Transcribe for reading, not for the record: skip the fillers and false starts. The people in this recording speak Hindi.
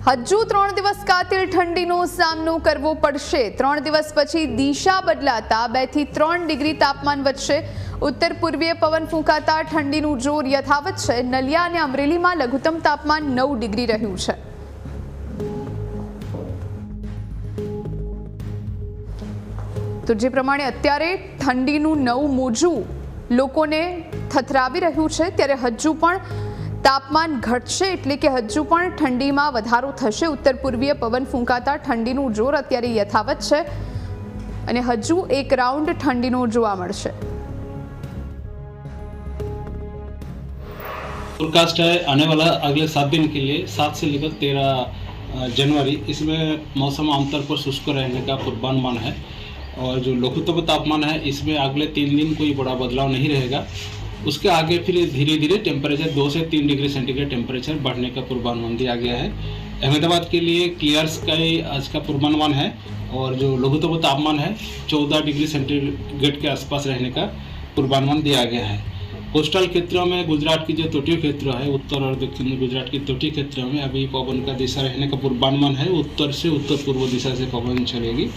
હજુ 3 દિવસ કાતિલ ઠંડીનો સામનો કરવો પડશે। 3 દિવસ પછી દિશા બદલાતા 2 થી 3 ડિગ્રી તાપમાન વધશે। ઉત્તર પૂર્વીય પવન ફૂંકાતા ઠંડીનું જોર યથાવત છે। નલિયા અને અમરેલીમાં લઘુત્તમ તાપમાન 9 ડિગ્રી રહ્યું છે। તો જે પ્રમાણે અત્યારે ઠંડીનું નવું મોજું લોકોને થથરાવી રહ્યું છે, ત્યારે હજુ પણ તાપમાન ઘટશે, એટલે કે હજુ પણ ઠંડીમાં વધારો થશે। ઉત્તર પૂર્વીય પવન ફૂંકાતા ઠંડીનું જોર અત્યારે યથાવત છે અને હજુ એક રાઉન્ડ ઠંડીનો જોવા મળશે। फोरकास्ट है आने वाला अगले 7 दिन के लिए 7 से लेकर 13 जनवरी, इसमें मौसम आमतौर पर शुष्क रहने का पूर्वानुमान है। और जो लघुत्तम तापमान है इसमें अगले 3 दिन कोई बड़ा बदलाव नहीं रहेगा। उसके आगे फिर धीरे धीरे टेम्परेचर 2 से 3 डिग्री सेंटीग्रेड टेम्परेचर बढ़ने का पूर्वानुमान दिया गया है। अहमदाबाद के लिए क्लियर स्काई आज का पूर्वानुमान है और जो लघुत्तम तापमान है 14 डिग्री सेंटीग्रेड के आसपास रहने का पूर्वानुमान दिया गया है। कोस्टल क्षेत्रों में गुजरात की जो तटीय क्षेत्र है, उत्तर और दक्षिण गुजरात की तटीय क्षेत्रों में अभी पवन का दिशा रहने का पूर्वानुमान है। उत्तर से उत्तर पूर्व दिशा से पवन चलेगी।